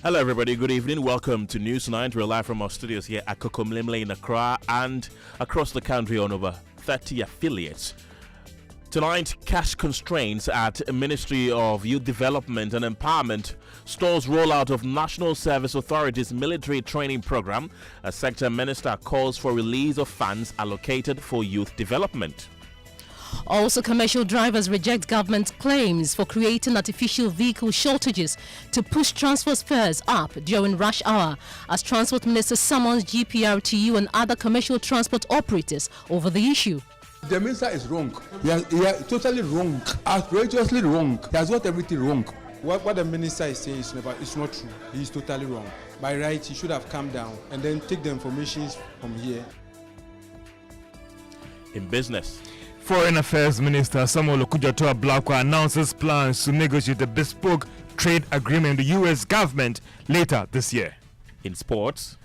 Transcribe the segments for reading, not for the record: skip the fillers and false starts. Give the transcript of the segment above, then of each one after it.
Hello, everybody. Good evening. Welcome to News 9. We're live from our studios here at Kokomlemle in Accra and across the country on over 30 affiliates. Tonight, cash constraints at Ministry of Youth Development and Empowerment stalls rollout of National Service Authority's military training program. A sector minister calls for release of funds allocated for youth development. Also, commercial drivers reject government claims for creating artificial vehicle shortages to push transport fares up during rush hour, as Transport Minister summons GPRTU and other commercial transport operators over the issue. The minister is wrong. He is totally wrong, outrageously wrong. He has got everything wrong. What the minister is saying is not true. He is totally wrong. By right, he should have come down and then take the information from here. In business, Foreign Affairs Minister Samuel Okudzeto Ablakwa announces plans to negotiate a bespoke trade agreement with the U.S. government later this year. In sports,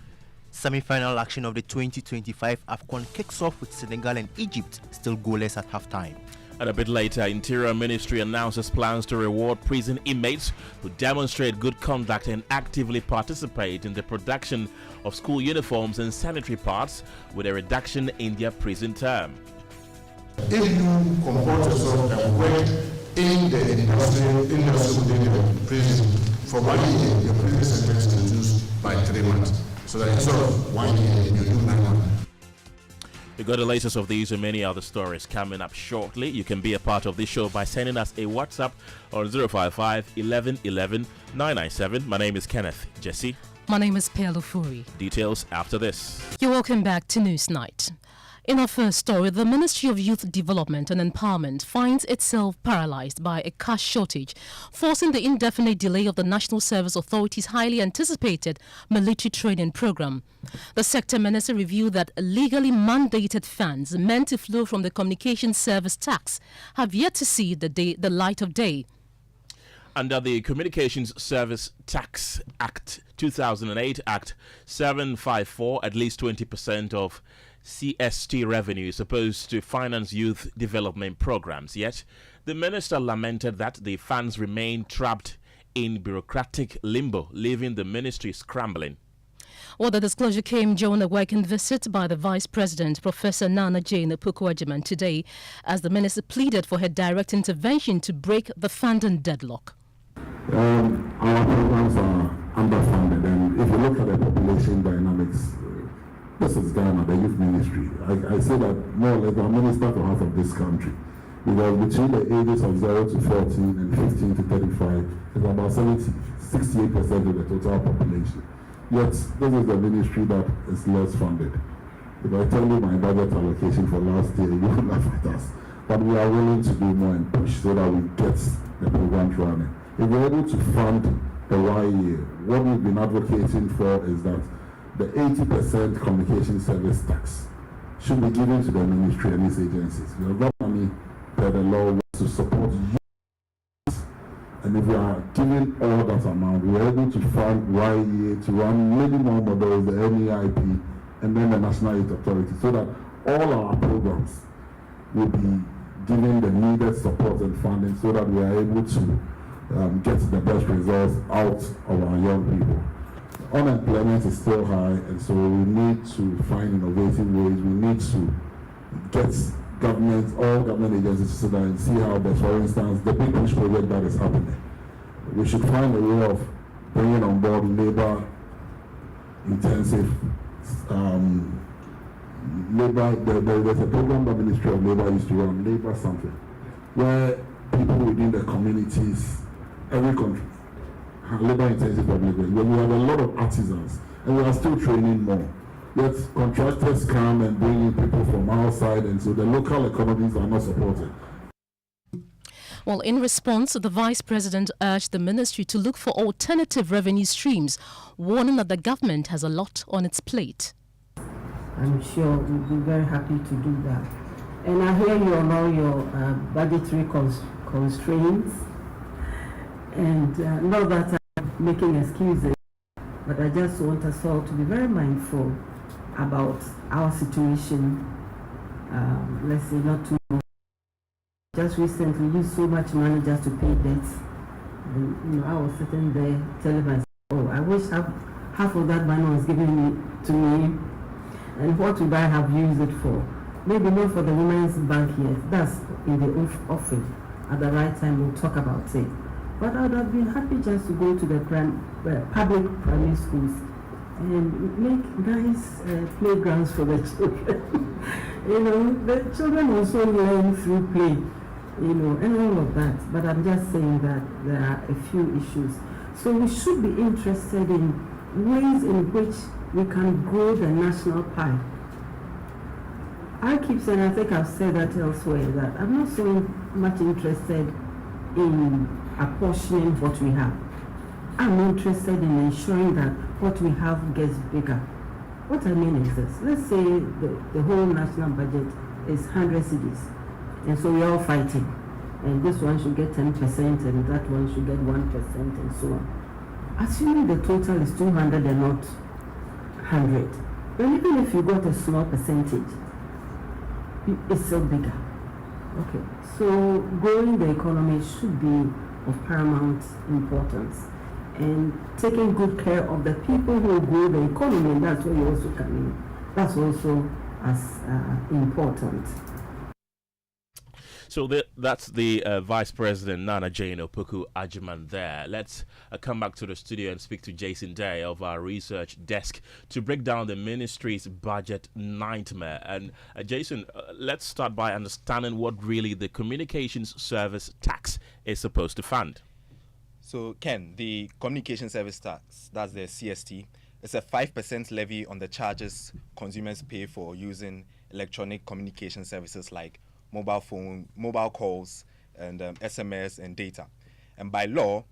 semi-final action of the 2025 AFCON kicks off with Senegal and Egypt still goalless at halftime. And a bit later, Interior Ministry announces plans to reward prison inmates who demonstrate good conduct and actively participate in the production of school uniforms and sanitary parts with a reduction in their prison term. If you comport yourself and work in the industry within the prison for 1 year, your prison sentence is reduced by 3 months. So that instead of 1 year, you do 9 months. We got the latest of these and many other stories coming up shortly. You can be a part of this show by sending us a WhatsApp on 055 11 11 997. My name is Kenneth. Gyasi. My name is Ofori. Details after this. You're welcome back to News Night. In our first story, the Ministry of Youth Development and Empowerment finds itself paralyzed by a cash shortage, forcing the indefinite delay of the National Service Authority's highly anticipated military training program. The sector minister revealed that legally mandated funds meant to flow from the Communication Service tax have yet to see the light of day. Under the Communications Service Tax Act 2008, Act 754, at least 20% of CST revenue is supposed to finance youth development programs. Yet, the minister lamented that the funds remain trapped in bureaucratic limbo, leaving the ministry scrambling. Well, the disclosure came during a working visit by the Vice President, Professor Nana Jane Pukuajiman, today, as the minister pleaded for her direct intervention to break the funding deadlock. Our programs are underfunded, and if you look at the population dynamics, this is Ghana, the youth ministry. I say that more or less the minister for half of this country, because between the ages of 0 to 14 and 15 to 35 is about 68% of the total population. Yet this is the ministry that is less funded. If I tell you my budget allocation for last year, you will laugh at us. But we are willing to do more and push so that we get the programs running. If we're able to fund the YA, what we've been advocating for is that the 80% communication service tax should be given to the ministry and its agencies. Because that money, per the law, was to support youth. And if we are giving all that amount, we are able to fund YA to run maybe more models, the MEIP, and then the National Youth Authority, so that all our programs will be given the needed support and funding so that we are able to get the best results out of our young people. Unemployment is still high, and so we need to find innovative ways. We need to get all government agencies to sit down and see how best. For instance, the big push project that is happening, we should find a way of bringing on board labor-intensive labor. There's a program the Ministry of Labor used to run, labor something, where people within the communities, every country, labor-intensive public work. We have a lot of artisans, and we are still training more. Yet contractors come and bring in people from outside, and so the local economies are not supported. Well, in response, the Vice President urged the ministry to look for alternative revenue streams, warning that the government has a lot on its plate. I'm sure we'll be very happy to do that. And I hear you on all your budgetary constraints, and not that I'm making excuses, but I just want us all to be very mindful about our situation. Let's say not too much. Just recently used so much money just to pay debts. And, I was sitting there telling myself Oh, I wish half of that money was given to me. And what would I have used it for? Maybe not for the women's bank yet. That's in the offing. At the right time, we'll talk about it. But I would have been happy just to go to the public primary schools and make nice playgrounds for the children. The children also learn through play, and all of that. But I'm just saying that there are a few issues. So we should be interested in ways in which we can grow the national pie. I keep saying, I think I've said that elsewhere, that I'm not so much interested in apportioning what we have. I'm interested in ensuring that what we have gets bigger. What I mean is this. Let's say the whole national budget is 100 cedis, and so we're all fighting. And this one should get 10% and that one should get 1% and so on. Assuming the total is 200 and not 100, but even if you got a small percentage, it's still bigger. Okay, so growing the economy should be of paramount importance, and taking good care of the people who grow the economy, and that's where you also come in. That's also as important. So that's the Vice President Nana Jane Opoku Ajiman there. Let's come back to the studio and speak to Jason Day of our research desk to break down the ministry's budget nightmare. And Jason, let's start by understanding what really the communications service tax is supposed to fund. So Ken, the communication service tax, that's the CST, it's a 5% levy on the charges consumers pay for using electronic communication services like mobile phone, mobile calls, and SMS and data. And by law,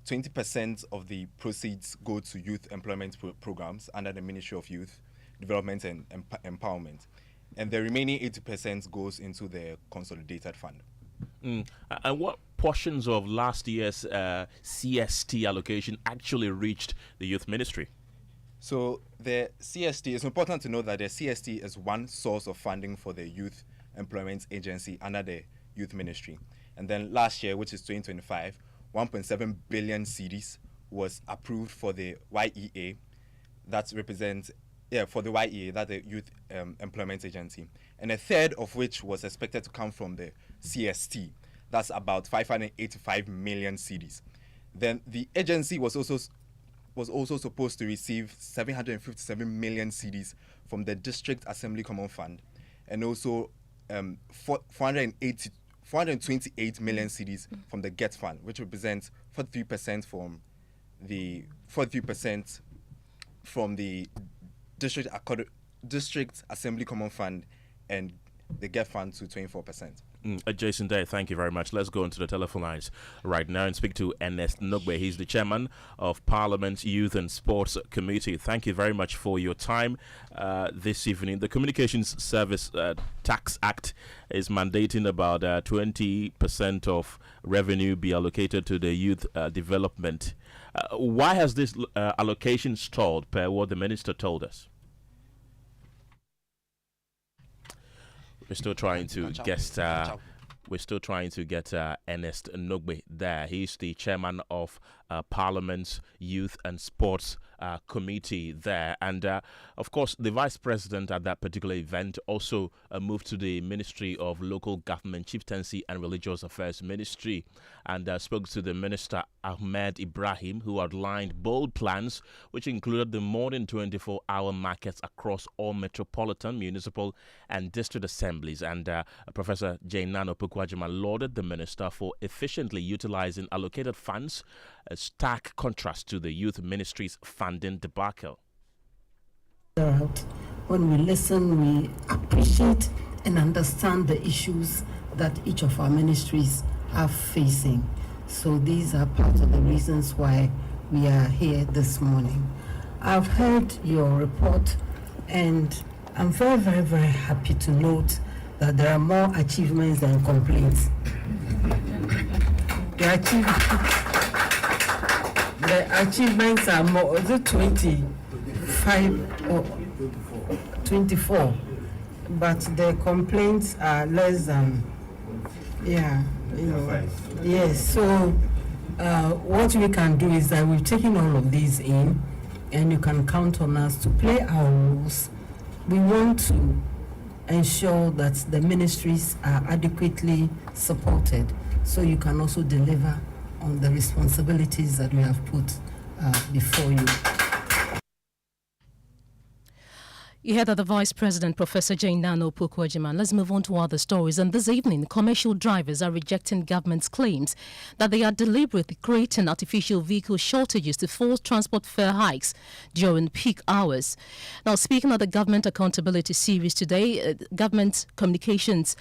20% of the proceeds go to youth employment programs under the Ministry of Youth Development and Empowerment. And the remaining 80% goes into the consolidated fund. And what portions of last year's CST allocation actually reached the youth ministry? So the CST, it's important to know that the CST is one source of funding for the Youth Employment Agency under the Youth Ministry. And then last year, which is 2025, 1.7 billion cedis was approved for the YEA. That represents, for the YEA, that's the Youth Employment Agency. And a third of which was expected to come from the CST. That's about 585 million cedis. Then the agency was also supposed to receive 757 million cedis from the District Assembly Common Fund, and also 428 million cedis from the GET Fund, which represents 43% from the District Assembly Common Fund, and the GET Fund to 24%. Jason Day, thank you very much. Let's go into the telephone lines right now and speak to Ernest Nogbe. He's the chairman of Parliament's Youth and Sports Committee. Thank you very much for your time this evening. The Communications Service Tax Act is mandating about 20% of revenue be allocated to the youth development. Why has this allocation stalled, per what the minister told us? We're still trying to get Ernest Nogbe there. He's the chairman of Parliament's Youth and Sports Committee there. And of course, the vice president at that particular event also moved to the Ministry of Local Government, Chieftaincy and Religious Affairs Ministry, and spoke to the Minister Ahmed Ibrahim, who outlined bold plans which included the more than 24-hour markets across all metropolitan, municipal and district assemblies. And Professor Jainan Opoku-Agyemang lauded the minister for efficiently utilizing allocated funds, a stark contrast to the youth ministry's funding debacle. When we listen, we appreciate and understand the issues that each of our ministries are facing. So these are part of the reasons why we are here this morning. I've heard your report, and I'm very, very, very happy to note that there are more achievements than complaints. The achievements are more, is it 25 or 24? But the complaints are less than, yes. So what we can do is that we've taken all of these in, and you can count on us to play our roles. We want to ensure that the ministries are adequately supported, so you can also deliver on the responsibilities that we have put before you. You heard that the Vice President, Professor Jane Nano Pukwajiman. Let's move on to other stories. And this evening, commercial drivers are rejecting government's claims that they are deliberately creating artificial vehicle shortages to force transport fare hikes during peak hours. Now, speaking at the Government Accountability Series today, Government Communications,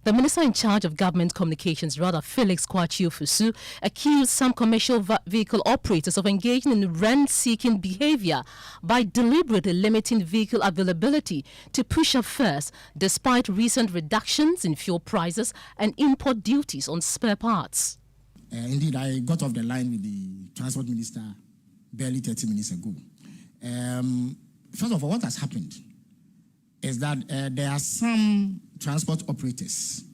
the Minister in charge of Government Communications, Felix Kwachio-Fusu, accused some commercial vehicle operators of engaging in rent-seeking behavior by deliberately limiting vehicle availability to push up fares, despite recent reductions in fuel prices and import duties on spare parts. Indeed, I got off the line with the Transport Minister barely 30 minutes ago. First of all, what has happened is that there are some transport operators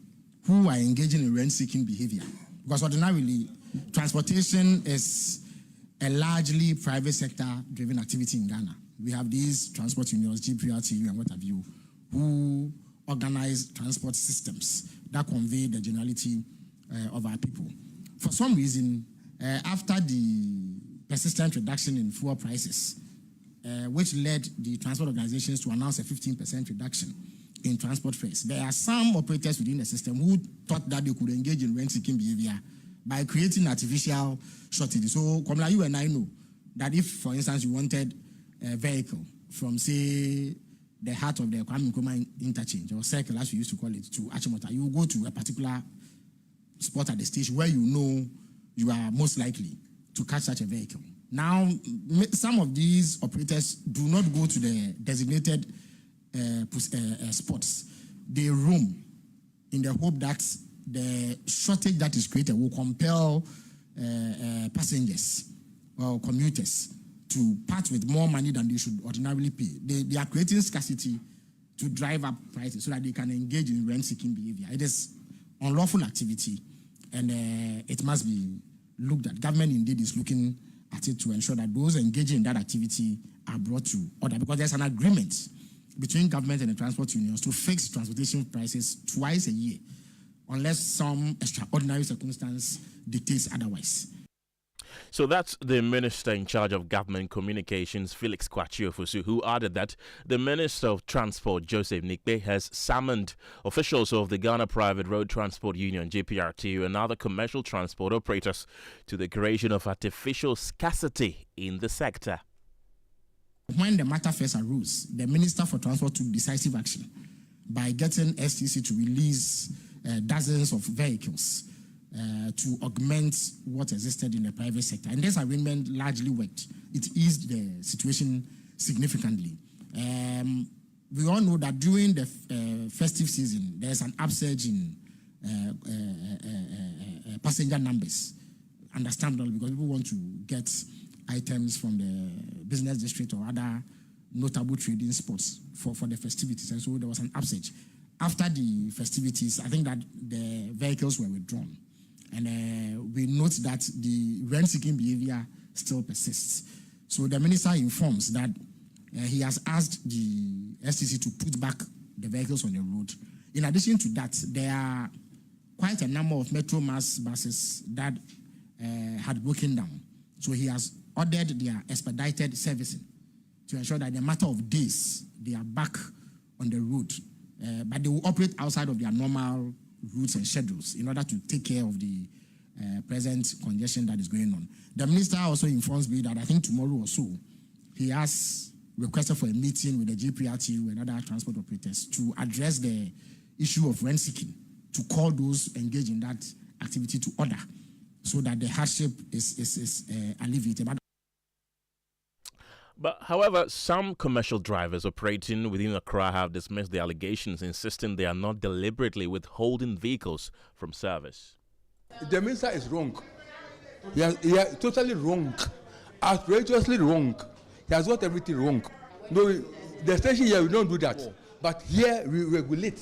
who are engaging in rent-seeking behavior. Because ordinarily, transportation is a largely private sector-driven activity in Ghana. We have these transport unions, GPRTU and what have you, who organize transport systems that convey the generality of our people. For some reason, after the persistent reduction in fuel prices, which led the transport organizations to announce a 15% reduction in transport fares, there are some operators within the system who thought that they could engage in rent-seeking behavior by creating artificial shortages. So, Komla, you and I know that if, for instance, you wanted a vehicle from, say, the heart of the Kwame Nkrumah interchange, or circle, as we used to call it, to Achimota, you go to a particular spot at the station where you know you are most likely to catch such a vehicle. Now, some of these operators do not go to the designated spots. They roam in the hope that the shortage that is created will compel passengers or commuters to part with more money than they should ordinarily pay. They are creating scarcity to drive up prices so that they can engage in rent-seeking behavior. It is unlawful activity, and it must be looked at. Government indeed is looking at it to ensure that those engaging in that activity are brought to order, because there's an agreement between government and the transport unions to fix transportation prices twice a year, unless some extraordinary circumstance dictates otherwise. So that's the Minister in charge of Government Communications, Felix Kwachio-Fusu, who added that the Minister of Transport, Joseph Nikbe, has summoned officials of the Ghana Private Road Transport Union, GPRTU, and other commercial transport operators to the creation of artificial scarcity in the sector. When the matter first arose, the Minister for Transport took decisive action by getting STC to release dozens of vehicles to augment what existed in the private sector. And this arrangement largely worked. It eased the situation significantly. We all know that during the festive season, there's an upsurge in passenger numbers. Understandable, because people want to get items from the business district or other notable trading spots for the festivities. And so there was an upsurge. After the festivities, I think that the vehicles were withdrawn. And we note that the rent-seeking behavior still persists. So the minister informs that he has asked the STC to put back the vehicles on the road. In addition to that, there are quite a number of Metro Mass buses that had broken down. So he has ordered their expedited servicing to ensure that in a matter of days, they are back on the road. But they will operate outside of their normal routes and schedules in order to take care of the present congestion that is going on. The minister also informs me that I think tomorrow or so, he has requested for a meeting with the GPRTU and other transport operators to address the issue of rent seeking, to call those engaged in that activity to order so that the hardship is alleviated. But however, some commercial drivers operating within Accra have dismissed the allegations, insisting they are not deliberately withholding vehicles from service. The minister is wrong. He is totally wrong, outrageously wrong. He has got everything wrong. No, the station here we don't do that, but here we regulate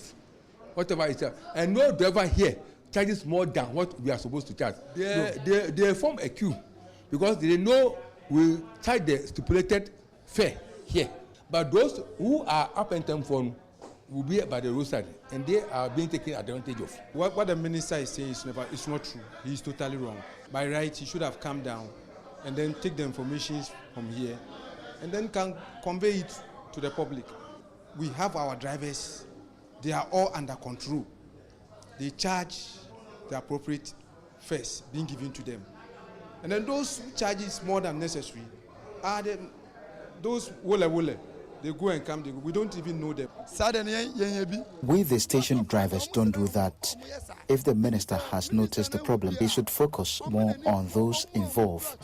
whatever is there, and no driver here charges more than what we are supposed to charge. They form a queue because they know we charge the stipulated fare here. But those who are up and down phone will be by the roadside, and they are being taken advantage of. What the minister is saying is not true. He is totally wrong. By right, he should have come down and then take the information from here and then can convey it to the public. We have our drivers. They are all under control. They charge the appropriate fares being given to them. And then those who charges more than necessary are those wole. They go and come, we don't even know them. We, the station drivers, don't do that. If the minister has noticed the problem, he should focus more on those involved.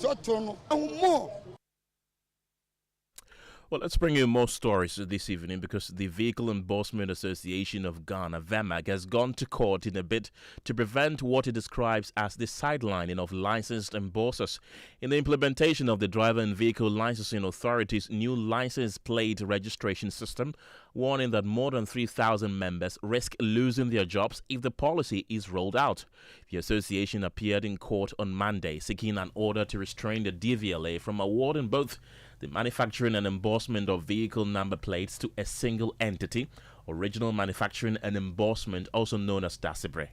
Well, let's bring you more stories this evening because the Vehicle Enforcement Association of Ghana, VEMAG, has gone to court in a bid to prevent what it describes as the sidelining of licensed enforcers in the implementation of the Driver and Vehicle Licensing Authority's new license plate registration system, warning that more than 3,000 members risk losing their jobs if the policy is rolled out. The association appeared in court on Monday, seeking an order to restrain the DVLA from awarding both the manufacturing and endorsement of vehicle number plates to a single entity, Original Manufacturing and Endorsement, also known as DASIBRE.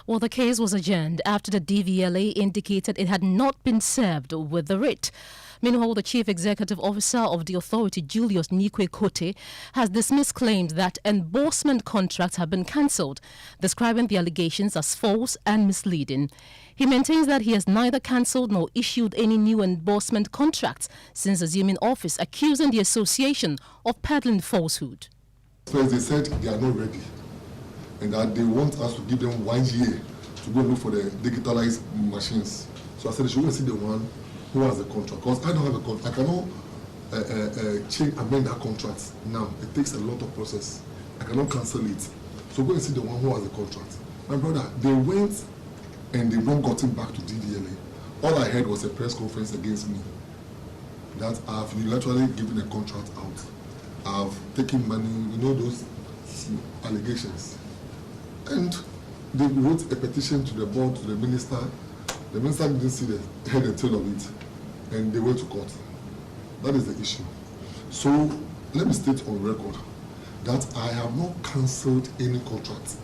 Well, the case was adjourned after the DVLA indicated it had not been served with the writ. Meanwhile, the Chief Executive Officer of the authority, Julius Nikwe Kote, has dismissed claims that endorsement contracts have been cancelled, describing the allegations as false and misleading. He maintains that he has neither cancelled nor issued any new endorsement contracts since assuming office, accusing the association of peddling falsehood. First, they said they are not ready and that they want us to give them 1 year to go look for the digitalized machines. So I said they should go and see the one who has the contract. Because I don't have a contract. I cannot amend that contract now. It takes a lot of process. I cannot cancel it. So go and see the one who has the contract. My brother, they went and they've not gotten back to DVLA. All I heard was a press conference against me that I've unilaterally given a contract out. I've taken money, those allegations. And they wrote a petition to the board, to the minister. The minister didn't see the head and tail of it, and they went to court. That is the issue. So let me state on record that I have not cancelled any contract.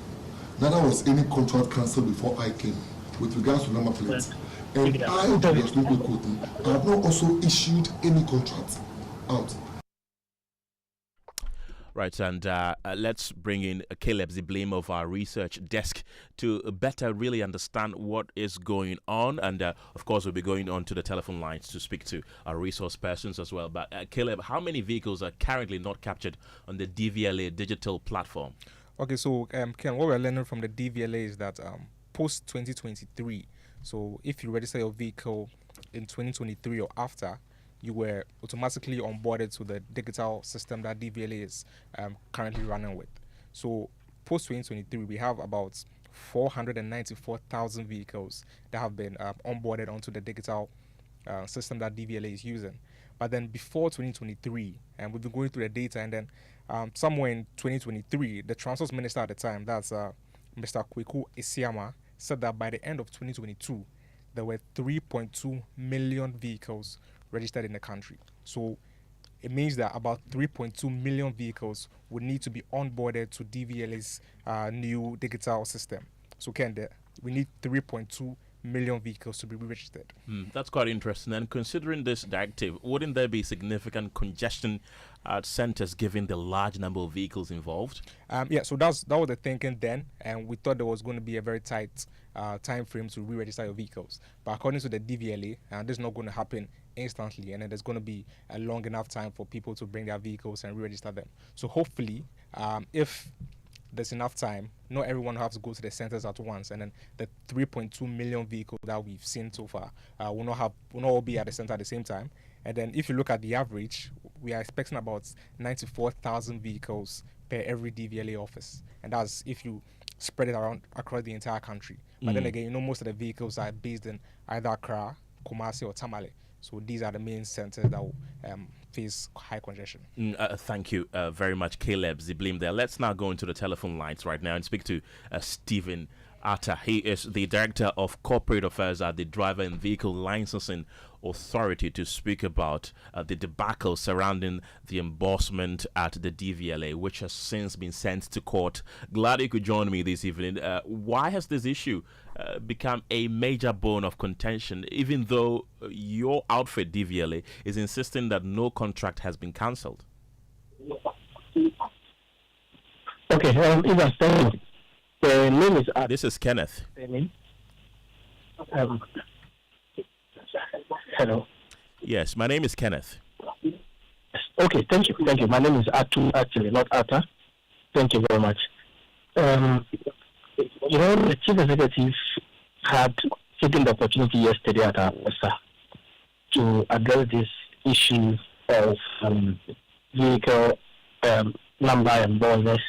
Neither was any contract cancelled before I came with regards to number plates. And I, Julius Nikwe Kote, I have not also issued any contract out. Right, and let's bring in Caleb Ziblame of our research desk to better really understand what is going on. And of course, we'll be going on to the telephone lines to speak to our resource persons as well. But Caleb, how many vehicles are currently not captured on the DVLA digital platform? Okay, so Ken, what we're learning from the DVLA is that post 2023, so if you register your vehicle in 2023 or after, you were automatically onboarded to the digital system that DVLA is currently running with. So post 2023, we have about 494,000 vehicles that have been onboarded onto the digital system that DVLA is using. But then before 2023, and we've been going through the data, and then somewhere in 2023, the Transport Minister at the time, that's Mr. Kweku Isiama, said that by the end of 2022, there were 3.2 million vehicles registered in the country. So it means that about 3.2 million vehicles would need to be onboarded to DVLA's new digital system. So Ken, we need 3.2 million vehicles to be registered. That's quite interesting. And considering this directive, wouldn't there be significant congestion at centers given the large number of vehicles involved? Yeah, so that was the thinking then, and we thought there was going to be a very tight time frame to re-register your vehicles. But according to the DVLA, this is not going to happen instantly, and then there's going to be a long enough time for people to bring their vehicles and re-register them. So hopefully, if there's enough time, not everyone will have to go to the centers at once, and then the 3.2 million vehicles that we've seen so far will not all be at the center at the same time. And then if you look at the average, we are expecting about 94,000 vehicles per every DVLA office, and that's if you spread it around across the entire country. But then again, most of the vehicles are based in either Accra, Kumasi, or Tamale. So these are the main centers that will face high congestion. Thank you very much, Caleb Ziblame there. Let's now go into the telephone lines right now and speak to Stephen Atta. He is the Director of Corporate Affairs at the Driver and Vehicle Licensing Authority to speak about the debacle surrounding the embossment at the DVLA, which has since been sent to court. Glad you could join me this evening. Why has this issue become a major bone of contention, even though your outfit, DVLA, is insisting that no contract has been cancelled? Okay, the name is... This is Kenneth. Hello. Yes, my name is Kenneth. Okay, thank you. My name is Atu, actually, not Atta. Thank you very much. The Chief Executive had taken the opportunity yesterday at our office to address this issue of vehicle number and bonus,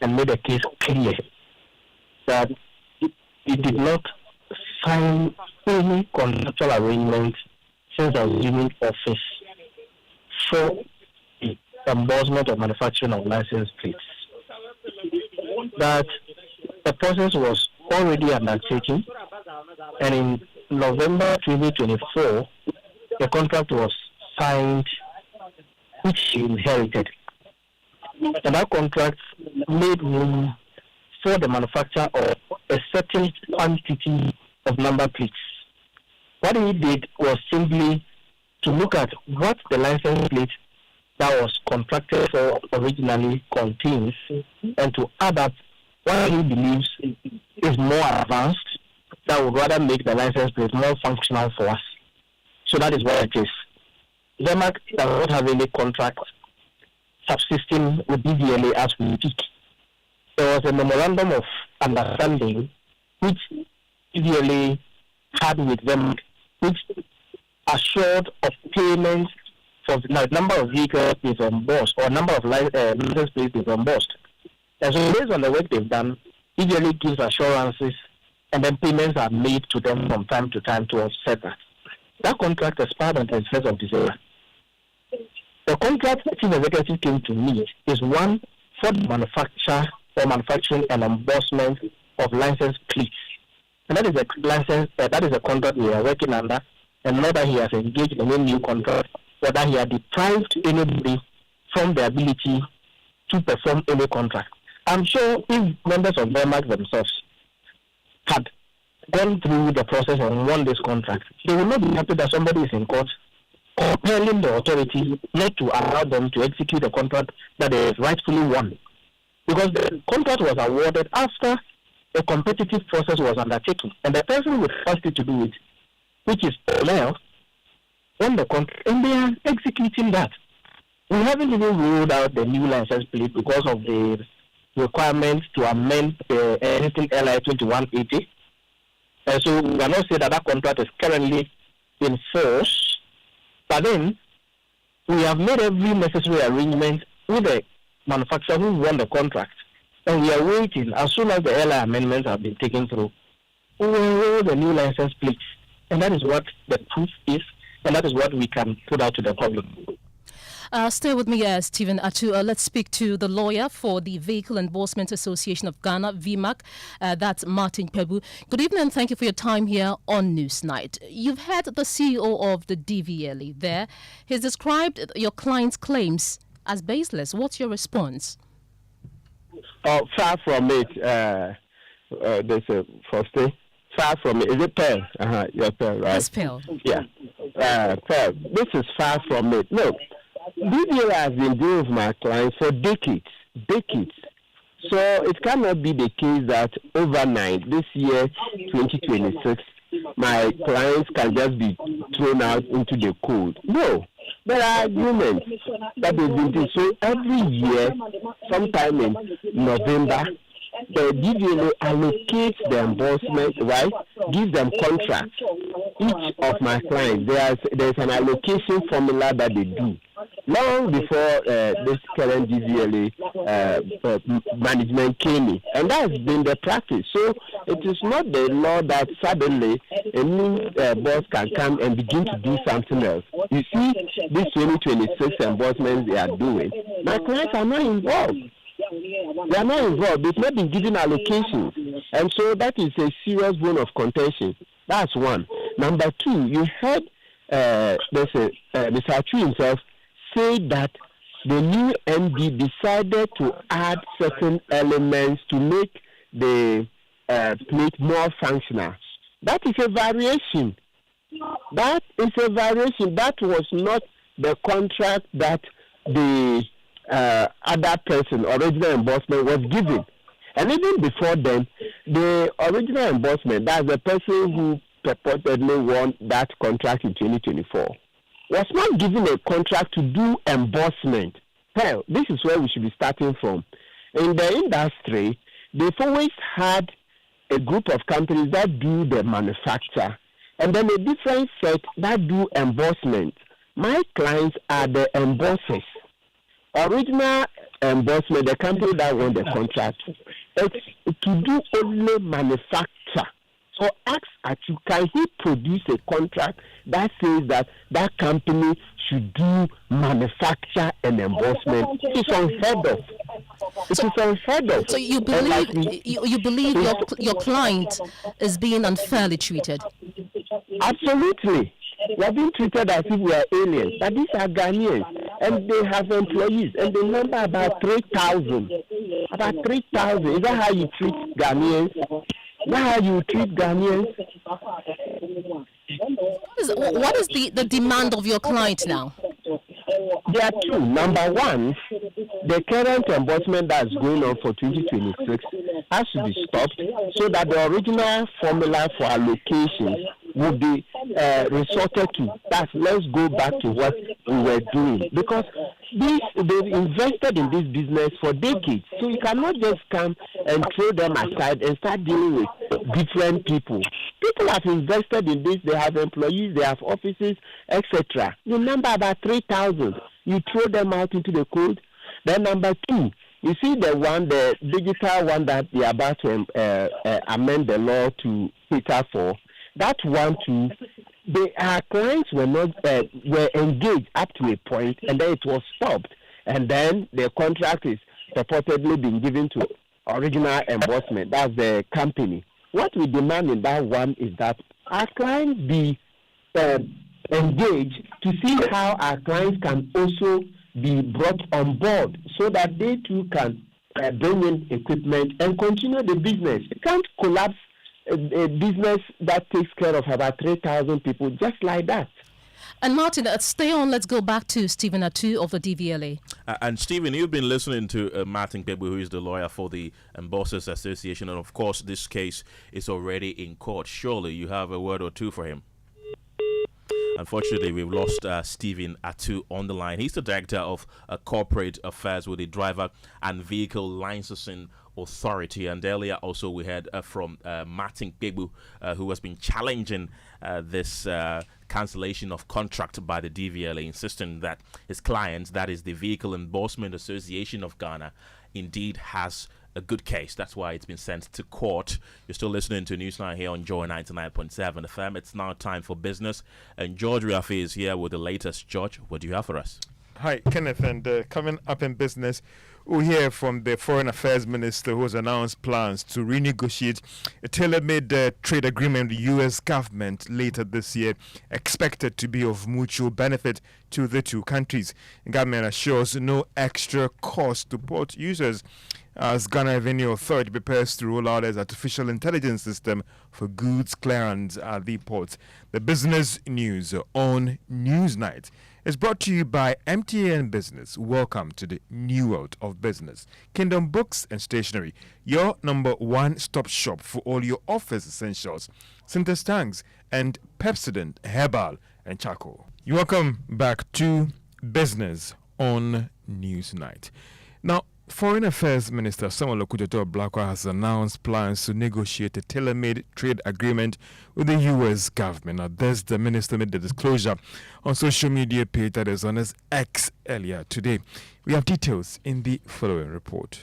and made a case clear that he did not sign any contractual arrangement since assuming office for the embossment of manufacturing of license plates. That the process was already undertaken, and in November 2024, the contract was signed, which he inherited. And that contract made room for the manufacture of a certain quantity of number plates. What he did was simply to look at what the license plate that was contracted for originally contains, and to add up what he believes is more advanced, that would rather make the license plate more functional for us. So that is what it is. Denmark does not have any contract subsisting with DVLA as we speak. There was a memorandum of understanding which DVLA had with them, which assured of payments for the number of vehicles is embossed, or number of license plates is embossed. And so based on the work they've done, DVLA gives assurances, and then payments are made to them from time to time to offset that. That contract expired on the 1st of December. The contract the Chief Executive came to meet is one for the manufacturing and embossment of license plates. And that is a license, that is a contract we are working under, and not that he has engaged in any new contract, or that he has deprived anybody from the ability to perform any contract. I'm sure if members of Denmark themselves had gone through the process and won this contract, they will not be happy that somebody is in court compelling the authority not to allow them to execute the contract that they rightfully won. Because the contract was awarded after a competitive process was undertaken, and the person with authority to do it, which is now, won the contract, and they are executing that. We haven't even ruled out the new license plate because of the requirements to amend anything LI 2180. And so we cannot say that contract is currently in force. But then, we have made every necessary arrangement with the manufacturer who won the contract. And we are waiting. As soon as the LI amendments have been taken through, we will roll the new license plates. And that is what the proof is, and that is what we can put out to the public. Stay with me, Stephen Atu. Let's speak to the lawyer for the Vehicle Endorsement Association of Ghana, VMAC. That's Martin Pebu. Good evening, and thank you for your time here on Newsnight. You've had the CEO of the DVLA there. He's described your client's claims as baseless. What's your response? Far from it. There's a first thing. Far from it. Is it Pearl? Your Pearl, right? Yes, Pearl. Yeah. Pearl. This is far from it. Look. DVLA has been dealing with my clients for decades. So it cannot be the case that overnight, this year, 2026, my clients can just be thrown out into the cold. No, there are agreements that they've been doing. So every year, sometime in November, the DVLA allocates the embossment, right? Gives them contracts. Each of my clients, there's an allocation formula that they do. Long before this current DVLA management came in. And that's been the practice. So it is not the law that suddenly a new boss can come and begin to do something else. You see, this 2026 embossment they are doing, my clients are not involved. They are not involved. They've not been given allocations. And so that is a serious bone of contention. That's one. Number two, you heard Mr. Atu himself say that the new MD decided to add certain elements to make the plate more functional. That is a variation. That is a variation. That was not the contract that the other person, original endorsement, was given. And even before then, the original endorsement, that's the person who purportedly won that contract in 2024, was not given a contract to do endorsement. Hell, this is where we should be starting from. In the industry, they've always had a group of companies that do the manufacture, and then a different set that do embossment. My clients are the embossers. Original embossment, the company that won the contract, it's to do only manufacture. So ask Atu, can he produce a contract that says that that company should do manufacture and embossment? It's unheard of. It is unheard of. So you believe you believe your client is being unfairly treated? Absolutely. We are being treated as if we are aliens. But these are Ghanaians, and they have employees, and they number about 3,000. About 3,000. Is that how you treat Ghanaians? Is that how you treat Ghanaians? What is the demand of your client now? There are two. Number one, the current embossment that's going on for 2026 has to be stopped so that the original formula for allocation will be resorted to. That's, let's go back to what we were doing, because they've invested in this business for decades. So you cannot just come and throw them aside and start dealing with different people. People have invested in this. They have employees, they have offices, etc. You number about 3,000. You throw them out into the cold. Then number two, you see the digital one that they are about to amend the law to cater for. That one too, our clients were not were engaged up to a point, and then it was stopped, and then the contract is purportedly being given to original embossment. That's the company. What we demand in that one is that our clients be engaged to see how our clients can also be brought on board, so that they too can bring in equipment and continue the business. You can't collapse a business that takes care of about 3,000 people just like that. And Martin, stay on. Let's go back to Stephen Atu of the DVLA. And Stephen, you've been listening to Martin Kpebu, who is the lawyer for the Embossers Association, and of course this case is already in court. Surely you have a word or two for him. Unfortunately, we've lost Stephen Atu on the line. He's the director of corporate affairs with the Driver and Vehicle Licensing Authority. And earlier also we heard from Martin Kpebu, who has been challenging this cancellation of contract by the DVLA, insisting that his client, that is the Vehicle Endorsement Association of Ghana, indeed has a good case. That's why it's been sent to court. You're still listening to Newsline here on Joy 99.7 FM. It's now time for business, and George Riafe is here with the latest. George, what do you have for us? Hi, Kenneth, and coming up in business, we'll hear from the Foreign Affairs Minister, who has announced plans to renegotiate a tailor-made trade agreement with the U.S. government later this year, expected to be of mutual benefit to the two countries. The government assures no extra cost to port users as Ghana Revenue Authority prepares to roll out its artificial intelligence system for goods clearance at the ports. The business news on Newsnight is brought to you by MTN Business. Welcome to the new world of business. Kingdom Books and Stationery, your number one-stop shop for all your office essentials. Sinter Tangs and Pepsodent Herbal and Charcoal. You welcome back to business on Newsnight. Now, Foreign Affairs Minister Samuel Okudzeto-Ablakwa has announced plans to negotiate a tailor-made trade agreement with the U.S. government. Now, the minister made the disclosure on social media page that is on his X earlier today. We have details in the following report.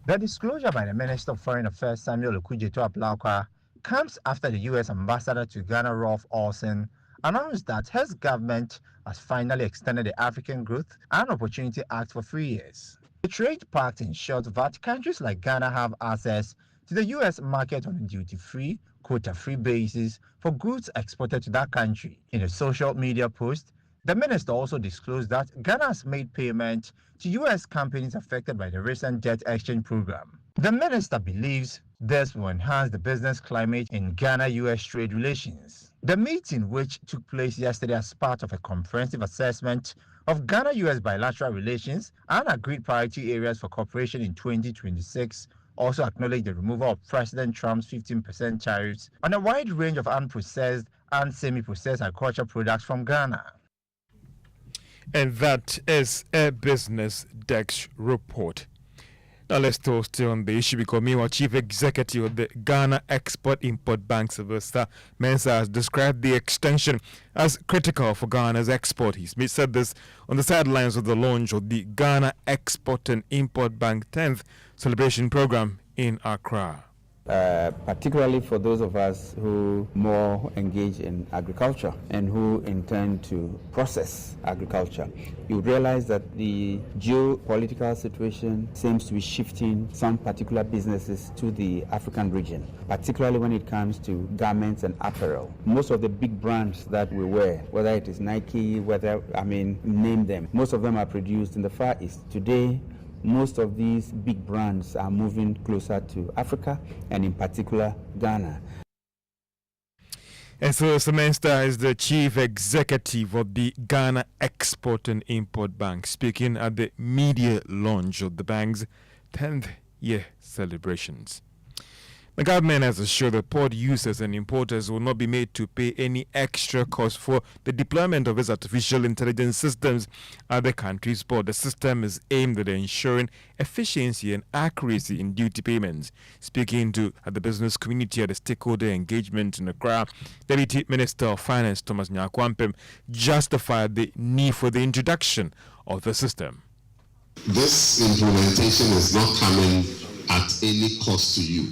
The disclosure by the Minister of Foreign Affairs Samuel Okudzeto-Ablakwa comes after the U.S. Ambassador to Ghana, Rolf Olsen, announced that his government has finally extended the African Growth and Opportunity Act for 3 years. The trade pact ensures that countries like Ghana have access to the U.S. market on a duty-free, quota-free basis for goods exported to that country. In a social media post, the minister also disclosed that Ghana has made payment to U.S. companies affected by the recent debt exchange program. The minister believes this will enhance the business climate in Ghana-U.S. trade relations. The meeting, which took place yesterday as part of a comprehensive assessment of Ghana-U.S. bilateral relations and agreed priority areas for cooperation in 2026, also acknowledged the removal of President Trump's 15% tariffs on a wide range of unprocessed and semi-processed agricultural products from Ghana. And that is a Business Desk report. Now let's talk still on the issue because meanwhile, Chief Executive of the Ghana Export-Import Bank, Sylvester Mensah, has described the extension as critical for Ghana's export. He said this on the sidelines of the launch of the Ghana Export and Import Bank 10th celebration program in Accra. Particularly for those of us who more engage in agriculture and who intend to process agriculture. You realize that the geopolitical situation seems to be shifting some particular businesses to the African region, particularly when it comes to garments and apparel. Most of the big brands that we wear, whether it is Nike, name them, most of them are produced in the Far East. Today, most of these big brands are moving closer to Africa and in particular Ghana. And so Mensah is the Chief Executive of the Ghana Export and Import Bank, speaking at the media launch of the bank's 10th year celebrations. The government has assured that port users and importers will not be made to pay any extra cost for the deployment of its artificial intelligence systems at the country's port. The system is aimed at ensuring efficiency and accuracy in duty payments. Speaking to the business community at the stakeholder engagement in Accra, Deputy Minister of Finance Thomas Nyakwampem justified the need for the introduction of the system. This implementation is not coming at any cost to you.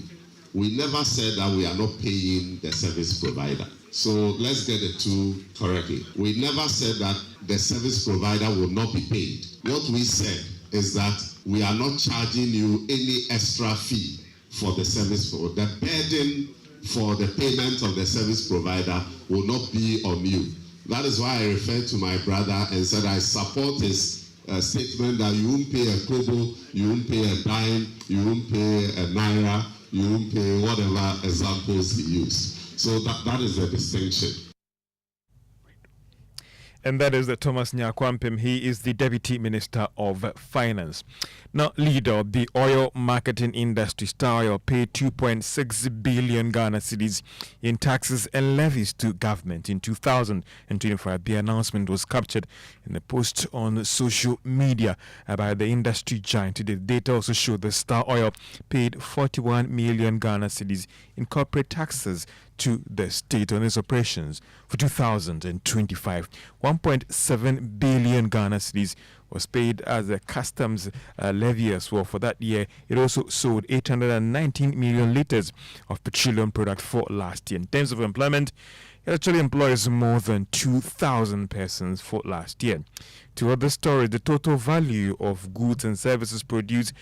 We never said that we are not paying the service provider. So let's get the two correctly. We never said that the service provider will not be paid. What we said is that we are not charging you any extra fee for the service. The burden for the payment of the service provider will not be on you. That is why I referred to my brother and said I support his statement that you won't pay a kobo, you won't pay a dime, you won't pay a naira, you won't pay whatever examples he used. So that is the distinction. And that is the Thomas Nyakwampem. He is the Deputy Minister of Finance. Now, leader of the oil marketing industry, Star Oil, paid 2.6 billion Ghana cedis in taxes and levies to government in 2025. The announcement was captured in a post on social media by the industry giant. The data also showed that Star Oil paid 41 million Ghana cedis in corporate taxes to the state on its operations for 2025. 1.7 billion Ghana cedis was paid as a customs levy as well for that year. It also sold 819 million litres of petroleum product for last year. In terms of employment, it actually employs more than 2,000 persons for last year. To other stories, the total value of goods and services produced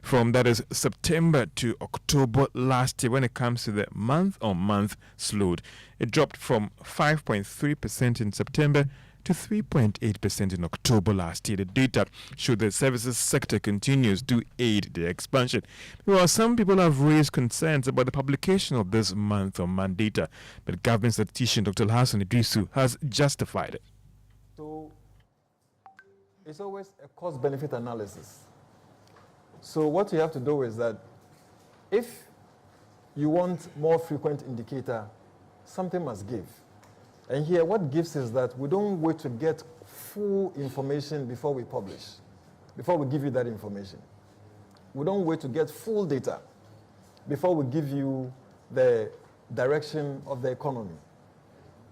from that is September to October last year, when it comes to the month-on-month slowed. It dropped from 5.3% in September to 3.8% in October last year. The data showed the services sector continues to aid the expansion. Well, some people have raised concerns about the publication of this month-on-month data, but government statistician Dr. Hassan Idrisu has justified it. So it's always a cost-benefit analysis. So what you have to do is that if you want more frequent indicator, something must give. And here, what gives is that we don't wait to get full information before we publish, before we give you that information. We don't wait to get full data before we give you the direction of the economy.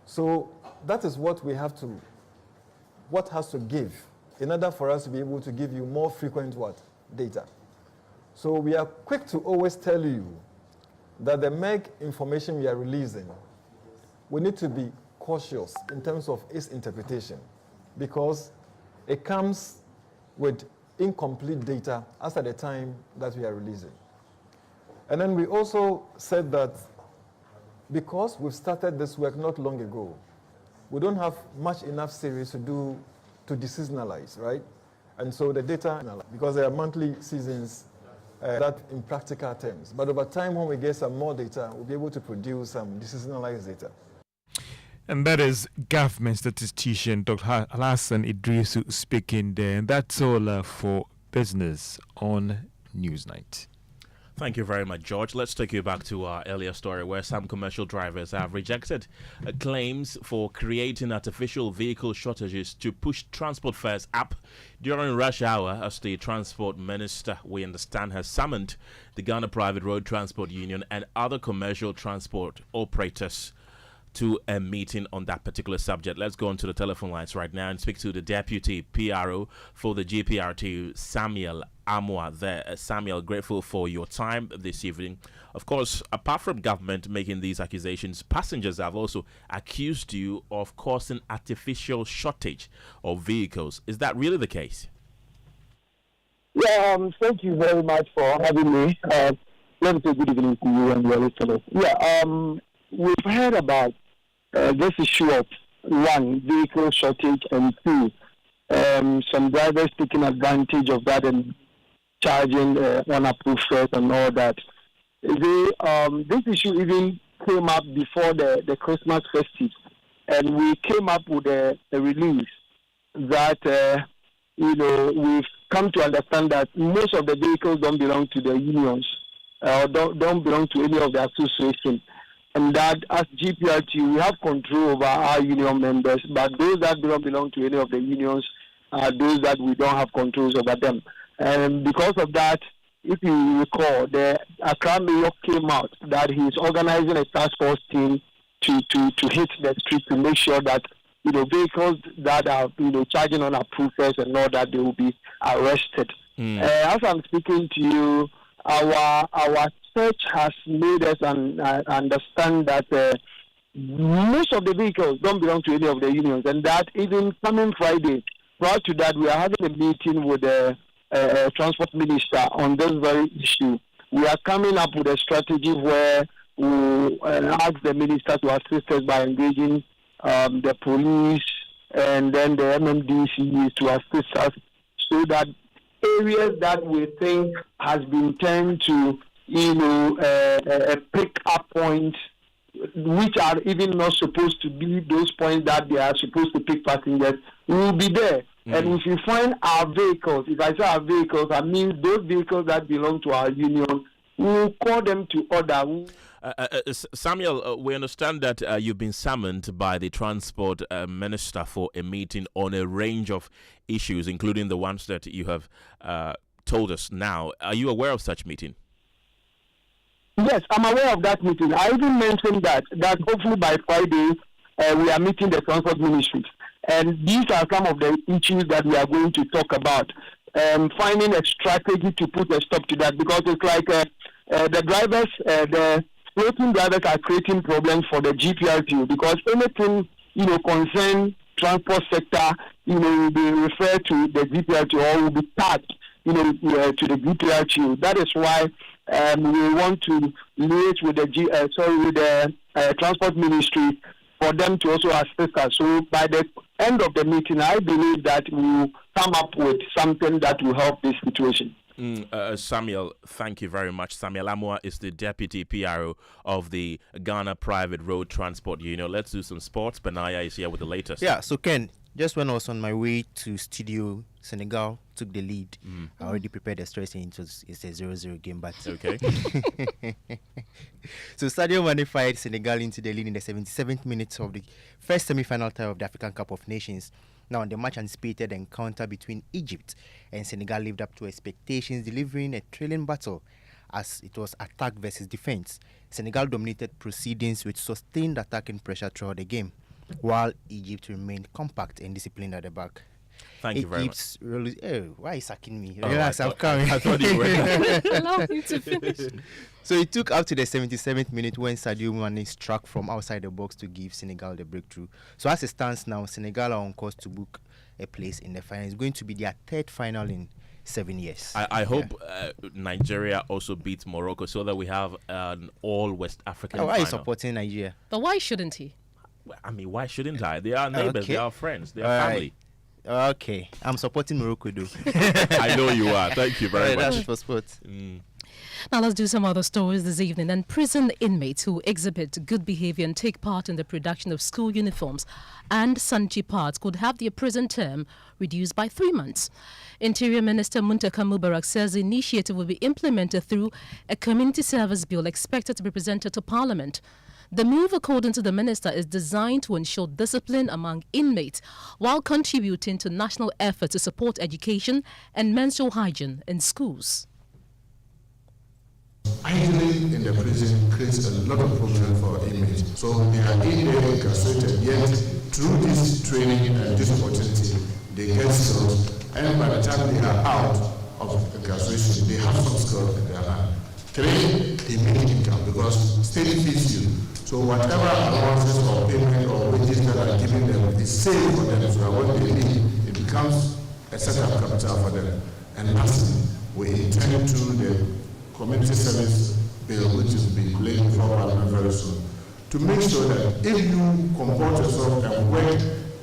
So that is what we have to, what has to give in order for us to be able to give you more frequent data. So we are quick to always tell you that the MEG information we are releasing, we need to be cautious in terms of its interpretation, because it comes with incomplete data as at the time that we are releasing. And then we also said that because we've started this work not long ago, we don't have much enough series to deseasonalize, right? And so the data, because there are monthly seasons, that in practical terms. But over time, when we get some more data, we'll be able to produce some deseasonalized data. And that is government statistician Dr. Hassan Idrisu speaking there. And that's all for business on Newsnight. Thank you very much, George. Let's take you back to our earlier story where some commercial drivers have rejected claims for creating artificial vehicle shortages to push transport fares up during rush hour, as the transport minister, we understand, has summoned the Ghana Private Road Transport Union and other commercial transport operators to a meeting on that particular subject. Let's go onto the telephone lines right now and speak to the Deputy PRO for the GPRTU, Samuel Amwa there. Samuel, grateful for your time this evening. Of course, apart from government making these accusations, passengers have also accused you of causing artificial shortage of vehicles. Is that really the case? Yeah, thank you very much for having me. Let me say good evening to you and your listeners. Yeah, we've heard about this issue of one, vehicle shortage, and two, some drivers taking advantage of that and charging unapproved fares and all that. This issue even came up before the Christmas festive, and we came up with a release that we've come to understand that most of the vehicles don't belong to the unions or don't belong to any of the associations. And that as GPRTU, we have control over our union members, but those that don't belong to any of the unions are those that we don't have controls over them. And because of that, if you recall, the Accra Mayor came out that he's organizing a task force team to hit the street to make sure that vehicles that are charging on approved fares and all that, they will be arrested. As I'm speaking to you, our search has made us understand that most of the vehicles don't belong to any of the unions, and that even coming Friday, prior to that, we are having a meeting with the transport minister on this very issue. We are coming up with a strategy where we ask the minister to assist us by engaging the police and then the MMDC to assist us, so that areas that we think has been turned to a pick-up point, which are even not supposed to be those points that they are supposed to pick passengers, we will be there. And if you find our vehicles, if I say our vehicles, I mean those vehicles that belong to our union, we will call them to order. Samuel, we understand that you've been summoned by the transport minister for a meeting on a range of issues, including the ones that you have told us now. Are you aware of such meeting? Yes, I'm aware of that meeting. I even mentioned that hopefully by Friday we are meeting the transport ministry. And these are some of the issues that we are going to talk about. Finding a strategy to put a stop to that, because it's like the drivers, the floating drivers are creating problems for the GPRTU, because anything, concern transport sector, will be referred to the GPRTU or will be tagged, to the GPRTU. That is why we want to liaise with the transport ministry for them to also assist us. So by the end of the meeting, I believe that we will come up with something that will help this situation. Samuel, thank you very much. Samuel Amwa is the Deputy PRO of the Ghana Private Road Transport Union. Let's do some sports. Benaya is here with the latest. Yeah, so Ken, just when I was on my way to studio, Senegal took the lead. I already prepared the stress and it's a 0-0 game, but okay. So Sadio Mane fired Senegal into the lead in the 77th minute of the first semi-final tie of the African Cup of Nations. Now, the much anticipated encounter between Egypt and Senegal lived up to expectations, delivering a thrilling battle as it was attack versus defense. Senegal dominated proceedings with sustained attacking pressure throughout the game, while Egypt remained compact and disciplined at the back. Thank you very much. Why are you sucking me? Relax, I'm coming. I thought you were. Allow him to finish. So it took up to the 77th minute when Sadio Mane struck from outside the box to give Senegal the breakthrough. So as it stands now, Senegal are on course to book a place in the final. It's going to be their third final in 7 years. I hope Nigeria also beats Morocco so that we have an all West African Why are you final. supporting Nigeria? But why shouldn't he? I mean, why shouldn't I? They are neighbors, Okay. they are friends, they are All family. right. Okay, I'm supporting Morocco, though. I know you are. Thank you very much. That's it for sports. Now let's do some other stories this evening. And prison inmates who exhibit good behavior and take part in the production of school uniforms and sanitary parts could have their prison term reduced by 3 months. Interior Minister Muntaka Mubarak says the initiative will be implemented through a community service bill expected to be presented to Parliament. The move, according to the minister, is designed to ensure discipline among inmates while contributing to national efforts to support education and menstrual hygiene in schools. Idling in the prison creates a lot of problems for inmates. So they are in there incarcerated, yet through this training and this opportunity, they get skills, and by the time they are out of incarceration, they have some skills in their hand. 3, immediate income, because state feeds you. So whatever allowances or payment or wages that are given them is saved for them, so that when they leave, it becomes a set of capital for them. And lastly, we intend to the community service bill, which is being laid before Parliament very soon, to make sure that if you comport yourself and work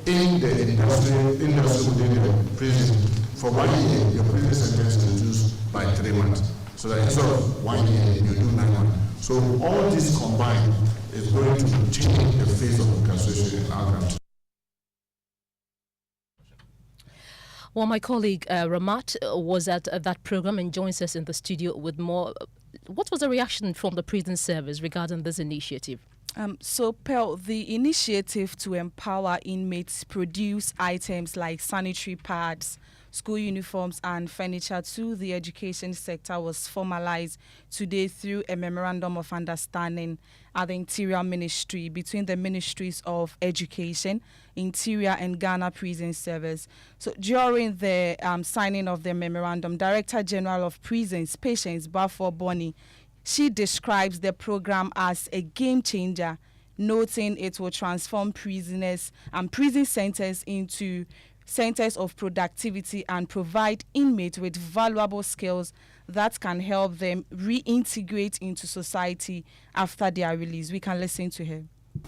in the industry within the prison for 1 year, your prison sentence is reduced by 3 months. So that instead of 1 year, you do 9 months. So all this combined is going to change the face of incarceration in our country. Well, my colleague Ramat was at that program and joins us in the studio with more. What was the reaction from the prison service regarding this initiative? So, Pearl, the initiative to empower inmates produce items like sanitary pads, school uniforms and furniture to the education sector was formalized today through a memorandum of understanding at the Interior Ministry between the Ministries of Education, Interior and Ghana Prison Service. So during the signing of the memorandum, Director General of Prisons, Patience Bafor Boni, she describes the program as a game changer, noting it will transform prisoners and prison centers into centers of productivity and provide inmates with valuable skills that can help them reintegrate into society after their release. We can listen to her.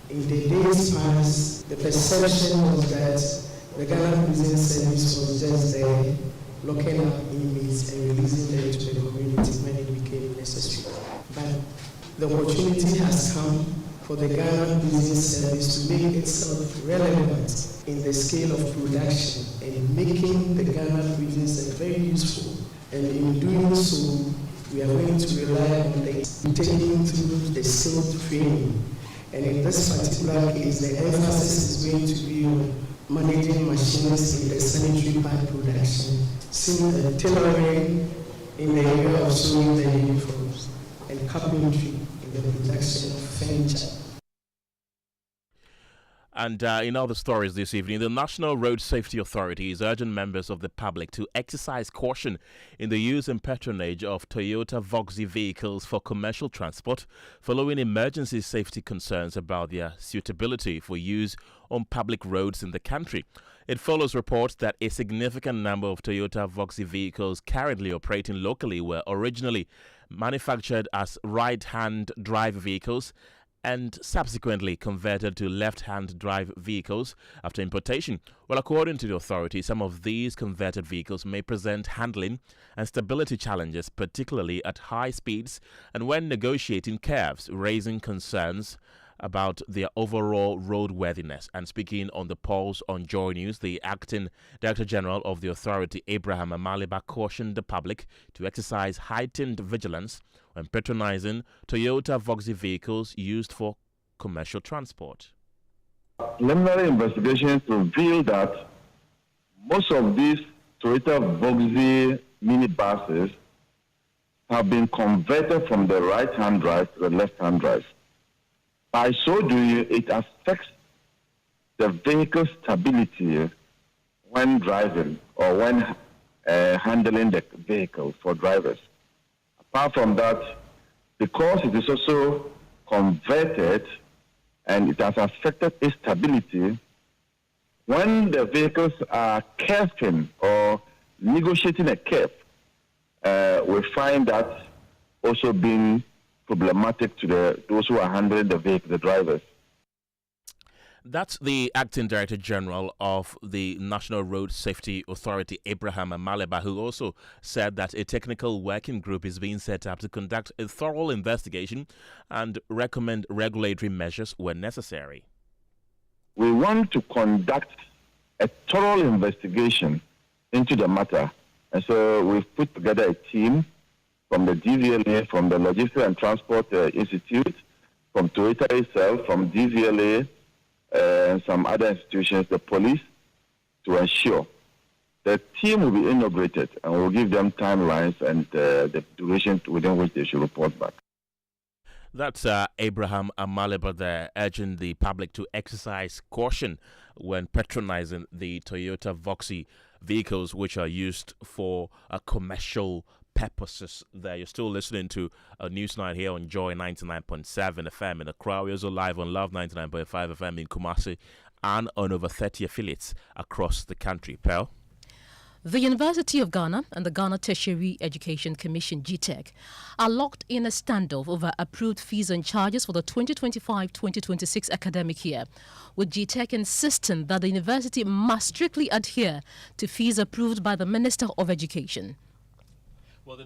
In the days past, the perception was that the Ghana Prison Service was just there locking up inmates and releasing them to the community when it became necessary. But the opportunity has come for the Ghana Prison Service to make itself relevant in the scale of production and making the Ghana Prison Service very useful. And in doing so, we are going to rely on the taking through the skilled training. And in this particular case, the emphasis is going to be on managing machines in the sanitary pad production, tailoring in the area of sewing the uniforms, and carpentry in the production of furniture. And in other stories this evening, the National Road Safety Authority is urging members of the public to exercise caution in the use and patronage of Toyota Voxy vehicles for commercial transport following emergency safety concerns about their suitability for use on public roads in the country. It follows reports that a significant number of Toyota Voxy vehicles currently operating locally were originally manufactured as right-hand drive vehicles and subsequently converted to left-hand drive vehicles after importation. Well, according to the authority, some of these converted vehicles may present handling and stability challenges, particularly at high speeds and when negotiating curves, raising concerns about their overall roadworthiness. And speaking on the polls on JoyNews, the acting Director General of the authority, Abraham Amaliba, cautioned the public to exercise heightened vigilance when patronizing Toyota Voxy vehicles used for commercial transport. Preliminary investigations reveal that most of these Toyota Voxy minibuses have been converted from the right-hand drive to the left-hand drive. By so doing, it affects the vehicle stability when driving or when handling the vehicle for drivers. Apart from that, because it is also converted and it has affected its stability, when the vehicles are curving or negotiating a cap, we find that also being problematic to those who are handling the vehicle, the drivers. That's the Acting Director General of the National Road Safety Authority, Abraham Amaleba, who also said that a technical working group is being set up to conduct a thorough investigation and recommend regulatory measures when necessary. We want to conduct a thorough investigation into the matter, and so we've put together a team from the DVLA, from the Logistics and Transport Institute, from Toyota itself, from DVLA, and some other institutions, the police, to ensure the team will be inaugurated, and we'll give them timelines and the duration within which they should report back. That's Abraham Amaleba there, urging the public to exercise caution when patronizing the Toyota Voxy vehicles, which are used for commercial purposes. There, you're still listening to News Night here on Joy 99.7 FM in Accra. We're also live on Love 99.5 FM in Kumasi and on over 30 affiliates across the country. Pearl? The University of Ghana and the Ghana Tertiary Education Commission, GTEC, are locked in a standoff over approved fees and charges for the 2025-2026 academic year, with GTEC insisting that the university must strictly adhere to fees approved by the Minister of Education. Well, the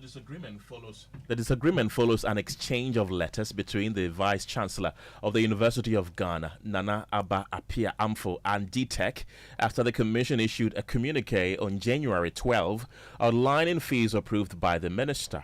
disagreement follows an exchange of letters between the Vice Chancellor of the University of Ghana, Nana Abba Apia Amfo, and GTEC after the Commission issued a communique on January 12 outlining fees approved by the Minister.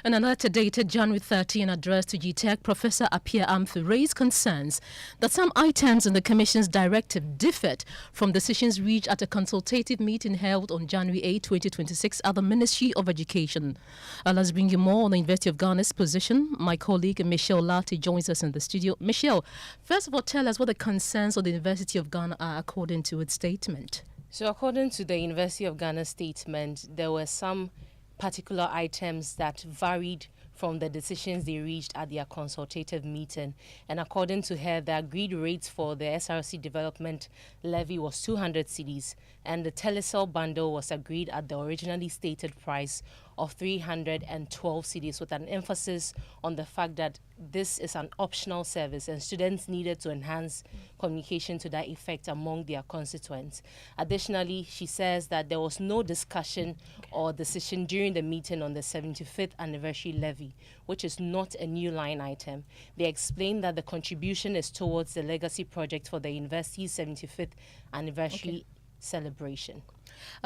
In a letter dated January 13 addressed to GTEC, Professor Apia Amfi raised concerns that some items in the Commission's directive differed from decisions reached at a consultative meeting held on January 8, 2026 at the Ministry of Education. Let's bring you more on the University of Ghana's position. My colleague Michelle Lati joins us in the studio. Michelle, first of all, tell us what the concerns of the University of Ghana are according to its statement. So according to the University of Ghana statement, there were some particular items that varied from the decisions they reached at their consultative meeting. And according to her, the agreed rates for the SRC development levy was 200 cedis, and the telecell bundle was agreed at the originally stated price of 312 cedis, with an emphasis on the fact that this is an optional service and students needed to enhance communication to that effect among their constituents. Additionally, she says that there was no discussion or decision during the meeting on the 75th anniversary levy, which is not a new line item. They explained that the contribution is towards the legacy project for the university's 75th anniversary celebration.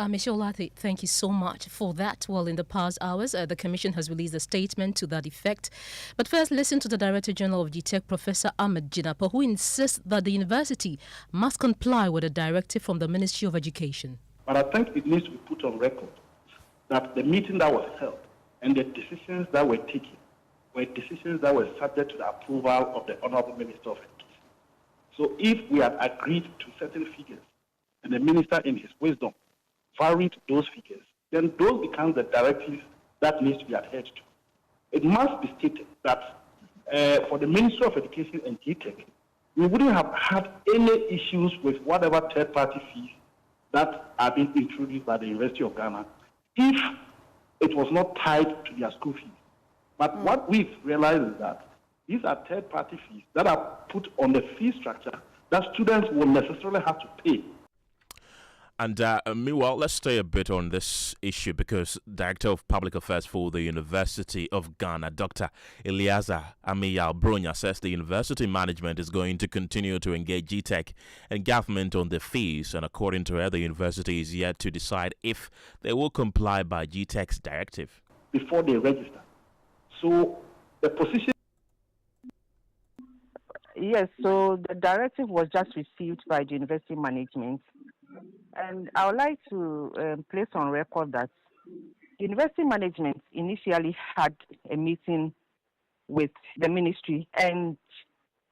Michelle Lati, thank you so much for that. Well, in the past hours, the Commission has released a statement to that effect. But first, listen to the Director General of GTEC, Professor Ahmed Jinapa, who insists that the university must comply with a directive from the Ministry of Education. But I think it needs to be put on record that the meeting that was held and the decisions that were taken were decisions that were subject to the approval of the Honorable Minister of Education. So if we had agreed to certain figures and the Minister in his wisdom varied those figures, then those become the directives that needs to be adhered to. It must be stated that for the Ministry of Education and GTEC, we wouldn't have had any issues with whatever third-party fees that are being introduced by the University of Ghana if it was not tied to their school fees. But what we've realized is that these are third-party fees that are put on the fee structure that students will necessarily have to pay. And meanwhile, let's stay a bit on this issue because Director of Public Affairs for the University of Ghana, Dr. Eliaza Amiyal Bronya, says the university management is going to continue to engage GTEC and government on the fees. And according to her, the university is yet to decide if they will comply by GTEC's directive. Before they register. So the position... Yes, so the directive was just received by the university management. And I would like to place on record that the university management initially had a meeting with the ministry and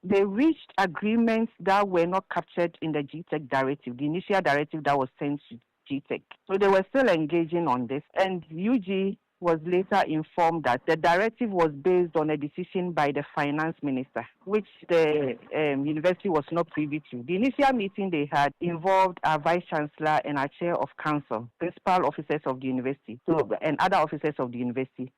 they reached agreements that were not captured in the GTEC directive, the initial directive that was sent to GTEC. So they were still engaging on this. And UG was later informed that the directive was based on a decision by the finance minister, which the university was not privy to. The initial meeting they had involved our vice chancellor and our chair of council, principal officers of the university, and other officers of the university.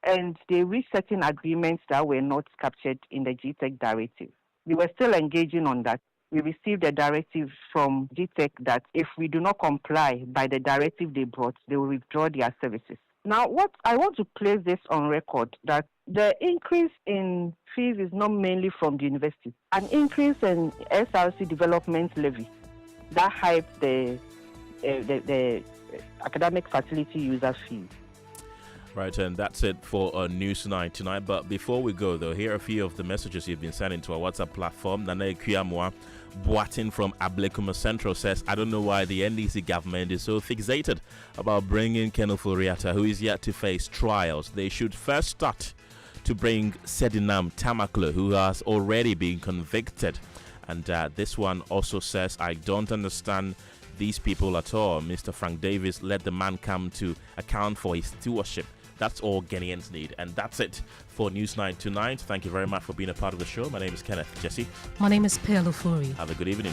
And they reached certain agreements that were not captured in the GTEC directive. We were still engaging on that. We received a directive from GTEC that if we do not comply by the directive they brought, they will withdraw their services. Now, what I want to place this on record, that the increase in fees is not mainly from the university. An increase in SRC development levy that hyped the academic facility user fees. Right, and that's it for News 9 tonight. But before we go, though, here are a few of the messages you've been sending to our WhatsApp platform. Nana Kuyamwa Boatin from Ablekuma Central says, I don't know why the NDC government is so fixated about bringing Kenneth Oriata, who is yet to face trials. They should first start to bring Sedinam Tamaklo, who has already been convicted. And this one also says, I don't understand these people at all. Mr. Frank Davis, let the man come to account for his stewardship. That's all Ghanaians need. And that's it for News 9 tonight. Thank you very much for being a part of the show. My name is Kenneth. Gyasi. My name is Ofori. Have a good evening.